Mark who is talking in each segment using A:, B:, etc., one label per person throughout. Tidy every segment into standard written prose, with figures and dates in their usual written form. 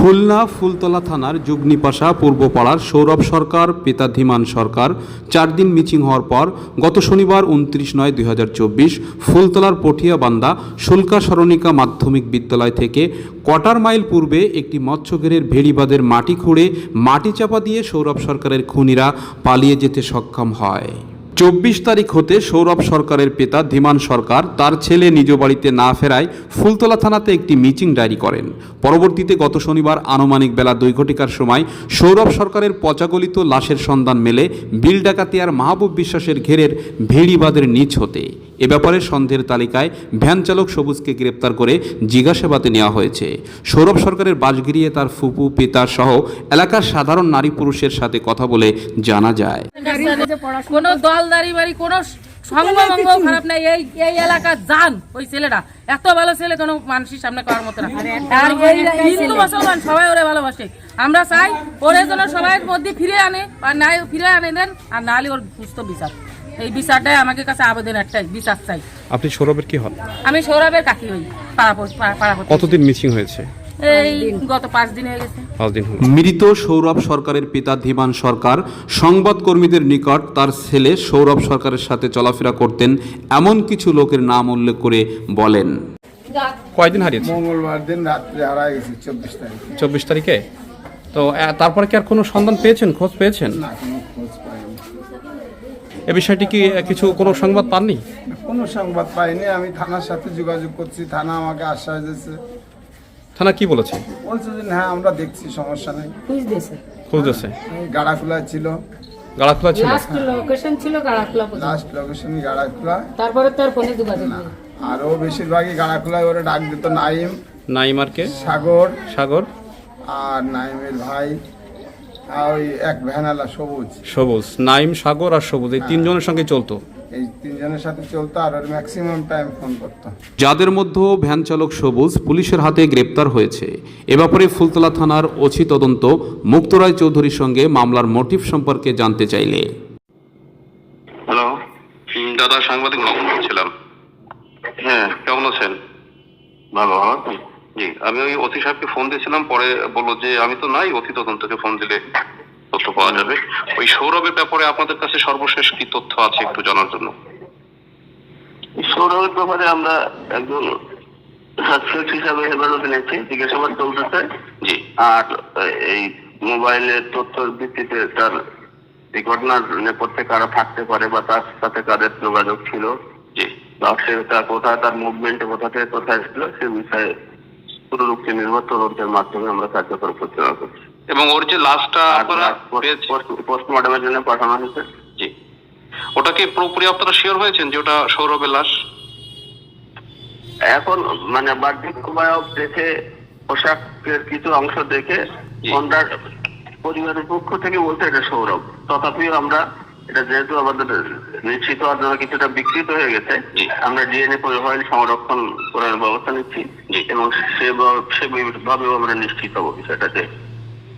A: খুলনা ফুলতলা থানার যুগনিপাশা পূর্বপাড়ার সৌরভ সরকার পিতা ধীমান সরকার 4 দিন মিচিং হওয়ার পর গত শনিবার 29/9/2024 ফুলতলার পটিয়াবান্ধা শুল্কা সরণিকা মাধ্যমিক বিদ্যালয় থেকে কোয়ার্টার মাইল পূর্বে একটি মৎস্যঘেরের ভেড়িবাঁধের মাটি খুঁড়ে মাটি চাপা দিয়ে সৌরভ সরকারের খুনিরা পালিয়ে যেতে সক্ষম হয়। 24 তারিখ হতে সৌরভ সরকারের পিতা ধীমান সরকার তার ছেলে নিজ বাড়িতে না ফেরায় ফুলতলা থানাতে একটি মিচিং ডায়েরি করেন। পরবর্তীতে গত শনিবার আনুমানিক বেলা 2 ঘটিকার সময় সৌরভ সরকারের পচাগলিত লাশের সন্ধান মেলে বিল ডাকাতিয়ার মাহবুব বিশ্বাসের ঘেরের ভেড়িবাঁধের নিচ হতে। এ ব্যাপারে সন্দেহের তালিকায় ভ্যান চালক সবুজকে গ্রেপ্তার করে জিজ্ঞাসাবাদে নেওয়া হয়েছে। সৌরভ সরকারের বাসগিরিয়ে তার ফুপু পিতা সহ এলাকার সাধারণ নারী পুরুষের সাথে কথা বলে জানা যায়,
B: কোনো দলদারি বাড়ি কোনো সঙ্গভঙ্গ খারাপ নাই। এই এলাকা যান ওই ছেলেটা এত ভালো ছেলে কোনো মানুষের সামনে করার মতো না। আর হিন্দু মুসলমান সবাই ওরে ভালোবাসে। আমরা চাই ওরে যেন সবাই মধ্যে ফিরে আনে, আর নাই ফিরে আনে দেন, আর নাহলে ওর সুস্থ বিচার। এই বিচারটাই আমাদের কাছে আবেদন, একটাই বিচার চাই।
A: আপনি সৌরভের কি হন?
B: আমি সৌরভের কাকি হই।
A: কতদিন মিসিং হয়েছে?
B: এই গত 5 দিন হয়ে গেছে।
A: মৃত সৌরভ সরকারের পিতা ধীমান সরকার সংবাদকর্মীদের নিকট তার ছেলে সৌরভ সরকারের সাথে চলাফেরা করতেন এমন কিছু লোকের নাম উল্লেখ করে বলেন। কয়দিন হারিয়েছে?
C: মঙ্গলবার দিন রাত্রে হারাই গেছে
A: 24 তারিখে। তো তারপরে কি আর কোনো সন্ধান পেয়েছেন, খোঁজ পেয়েছেন?
C: না, কোনো খোঁজ পাইনি।
A: এ বিষয়টি কি কোনো সংবাদ পাননি?
C: কোনো সংবাদ পাইনি। আমি থানার সাথে যোগাযোগ করছি, থানা আমাকে আশ্বাস দিয়েছে।
A: থানা কি বলেছে?
C: বলছে যে হ্যাঁ আমরা দেখছি, সমস্যা নেই।
A: খুঁজতেছে।
C: গাড়াখোলা ছিল,
B: লাস্ট লোকেশন ছিল গাড়াখোলা।
C: লাস্ট লোকেশনই গাড়াখোলা।
B: তারপরে তো আর ফোনে যোগাযোগ নেই।
C: আর ও বেশিরভাগই গাড়াখোলায় ওরা ডাক দিত
A: নাইম আর কে? সাগর
C: আর নাইমের ভাই আর ওই এক ভ্যানালা সবুজ।
A: নাইম, সাগর আর সবুজ এই তিনজনের সঙ্গে চলতো।
C: এই তিনজনের সাথে চলতো আর ওর ম্যাক্সিমাম টাইম ফোন করতো।
A: যাদের মধ্যে ভ্যান চালক সবুজ পুলিশের হাতে গ্রেপ্তার হয়েছে। এ ব্যাপারে ফুলতলা থানার ওসি তদন্ত মুক্তরায় চৌধুরীর সঙ্গে মামলার মোটিভ সম্পর্কে জানতে চাইলে,
D: হ্যালো দাদা, সাংবাদিক মামুন বলছিলাম। হ্যাঁ, কেমন আছেন? ভালো আছেন? জি, আমি ওই ওসি সাহেবকে ফোন দিয়েছিলাম, পরে বললো যে আমি তো নাই, ওসি তদন্তকে ফোন দিলে তথ্য পাওয়া যাবে। ওই সৌরভের ব্যাপারে আপনাদের কাছে সর্বশেষ কি তথ্য আছে একটু জানার জন্য।
E: সৌরভের ব্যাপারে আমরা একজন সাসপেক্ট হিসাবে হেফাজতে নিয়েছি, জিজ্ঞাসাবাদ চলতেছে।
D: জি। আর
E: এই মোবাইলের তথ্যের ভিত্তিতে তার এই ঘটনার নেপথ্যে কারা থাকতে পারে বা তার সাথে কাদের যোগাযোগ ছিল,
D: জি,
E: বা সে কোথায় তার মুভমেন্টে কোথা থেকে কোথায় ছিল সে বিষয়ে পুরোরূপে নির্ভর তদন্তের মাধ্যমে আমরা কার্যকর পরিচালনা করছি।
D: এবং ওর যে লাশটা আপনারা
E: পোস্টমর্টমের জন্য পাঠানো হয়েছে।
D: জি, ওটা কি পুরোপুরি আপনারা শিওর হয়েছেন যে ওটা সৌরভের লাশ?
E: এখন মানে বাহ্যিক অবয়ব দেখে, পোশাকের কিছু অংশ দেখে আমরা পরিবারের পক্ষ থেকে বলতে এটা সৌরভ। তথাপিও আমরা এটা যেহেতু আমাদের নিশ্চিত হওয়ার জন্য কিছুটা বিকৃত হয়ে গেছে, আমরা ডিএনএ প্রোফাইল সংরক্ষণ করার ব্যবস্থা নিচ্ছি এবং সেভাবেও আমরা নিশ্চিত হবো বিষয়টাতে।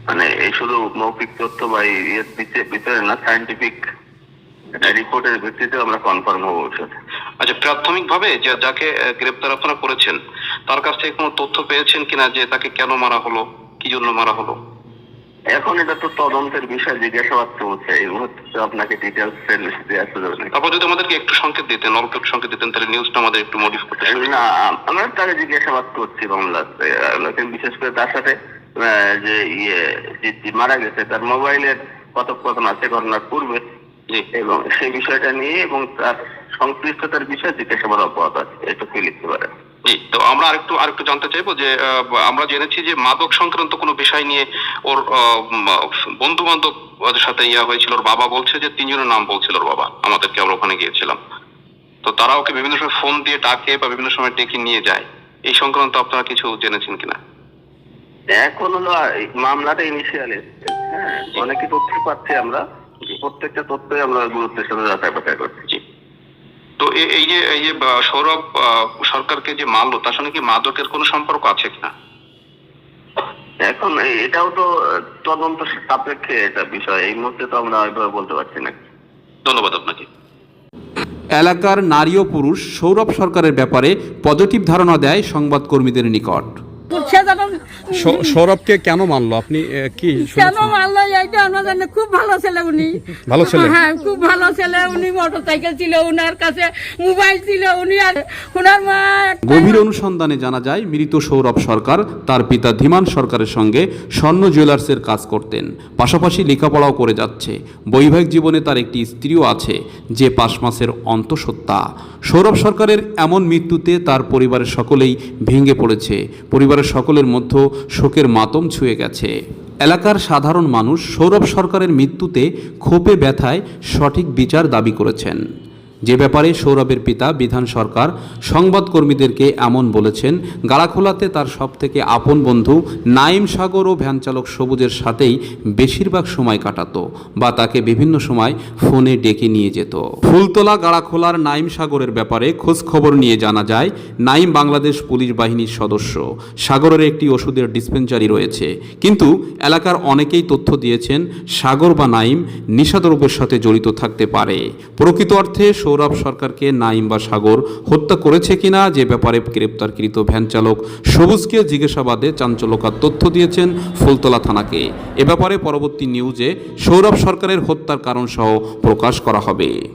E: মানে এই শুধু মৌখিক তথ্য বা এর ভিতরে না, সায়েন্টিফিক রিপোর্টের ভিত্তিতে আমরা কনফার্ম হবো বিষয়টা।
D: আচ্ছা, প্রাথমিকভাবে যাকে গ্রেপ্তার আপনারা করেছেন তার কাছ থেকে কোনো তথ্য পেয়েছেন কিনা যে তাকে কেন মারা হলো, কি জন্য মারা হলো?
E: এখন এটা তো তদন্তের বিষয়, জিজ্ঞাসাবাদ চলছে। এই মুহূর্তে আপনাকে ডিটেলস দেওয়া সুযোগ নেই।
D: তারপর যদি আমাদেরকে একটু সংকেত দিতেন, অল্প একটু সংকেত দিতেন, তাহলে নিউজটা আমাদের একটু মডিফ করতে।
E: না, আমরা তাকে জিজ্ঞাসাবাদ করছি মামলাতে, বিশেষ করে তার সাথে যে মারা গেছে তার মোবাইলের কথোপকথন আছে ঘটনার পূর্বে, এবং সেই বিষয়টা নিয়ে এবং তার সংশ্লিষ্টতার বিষয়ে জিজ্ঞাসাবাদ অব্যাহত আছে। এটা কি লিখতে পারে?
D: জি, তো আমরা আরেকটু জানতে চাইবো যে আমরা জেনেছি যে মাদক সংক্রান্ত কোনো বিষয় নিয়ে ওর বন্ধু বান্ধব সাথে হয়েছিল। ওর বাবা বলছে যে 3 জনের নাম বলছিল ওর বাবা আমাদেরকে, আমরা ওখানে গিয়েছিলাম। তো তারা ওকে বিভিন্ন সময় ফোন দিয়ে ডাকে বা বিভিন্ন সময় ডেকে নিয়ে যায়। এই সংক্রান্ত আপনারা কিছু জেনেছেন কিনা?
E: এখন হলো মামলাটা ইনিশিয়ালি, হ্যাঁ, অনেক তথ্য পাচ্ছি আমরা, প্রত্যেকটা তথ্যই আমরা গুরুত্বের সাথে যাচাই বাছাই করছি।
D: তো এই যে সৌরভ সরকারকে যে মারলো তার সঙ্গে কি মাদকের কোনো সম্পর্ক আছে কিনা?
E: এখন এটাও তো তদন্ত সাপেক্ষে এটা বিষয়, এই মুহূর্তে তো আমরা ওইভাবে বলতে পারছি না।
D: ধন্যবাদ আপনাকে।
A: এলাকার নারী ও পুরুষ সৌরভ সরকারের ব্যাপারে পজিটিভ ধারণা দেয় সংবাদকর্মীদের নিকট।
F: সে যেন
A: সৌরভকে কেন মানলো আপনি কি
F: কেন মারলো এইটা আমরা জানি। খুব ভালো ছেলে উনি,
A: ভালো ছেলে?
F: হ্যাঁ খুব ভালো ছেলে উনি। মোটরসাইকেল ছিল উনার কাছে, মোবাইল ছিল উনি। আর ওনার মা
A: গভীর অনুসন্ধানে জানা যায় মৃত সৌরভ সরকার তার পিতা ধীমান সরকারের সঙ্গে স্বর্ণ জুয়েলার্সের কাজ করতেন, পাশাপাশি লেখাপড়াও করে যাচ্ছে। বৈবাহিক জীবনে তার একটি স্ত্রীও আছে যে 5 মাসের অন্তঃসত্ত্বা। সৌরভ সরকারের এমন মৃত্যুতে তার পরিবারের সকলেই ভেঙে পড়েছে। পরিবারের সকলের মধ্যে শোকের মাতম ছুঁয়ে গেছে। এলাকার সাধারণ মানুষ সৌরভ সরকারের মৃত্যুতে ক্ষোভে ব্যথায় সঠিক বিচার দাবি করেছেন। যে ব্যাপারে সৌরভের পিতা বিধান সরকার সংবাদকর্মীদেরকে এমন বলেছেন, গাড়াখোলাতে তার সবথেকে আপন বন্ধু নাইম সাগর ও ভ্যান চালক সবুজের সাথেই বেশিরভাগ সময় কাটাতো বা তাকে বিভিন্ন সময় ফোনে ডেকে নিয়ে যেত। ফুলতলা গাড়াখোলার নাইম সাগরের ব্যাপারে খোঁজ খবর নিয়ে জানা যায়, নাইম বাংলাদেশ পুলিশ বাহিনীর সদস্য। সাগরের একটি ওষুধের ডিসপেন্সারি রয়েছে, কিন্তু এলাকার অনেকেই তথ্য দিয়েছেন সাগর বা নাইম নেশাদ্রব্যের সাথে জড়িত থাকতে পারে। প্রকৃত অর্থে সৌরভ সরকারকে নাইম বা সাগর হত্যা করেছে কিনা যে ব্যাপারে গ্রেপ্তারকৃত ভ্যান চালক সবুজকে জিজ্ঞাসাবাদে চাঞ্চল্যকর তথ্য দিয়েছেন ফুলতলা থানাকে। এ ব্যাপারে পরবর্তী নিউজে সৌরভ সরকারের হত্যার কারণ সহ প্রকাশ করা হবে।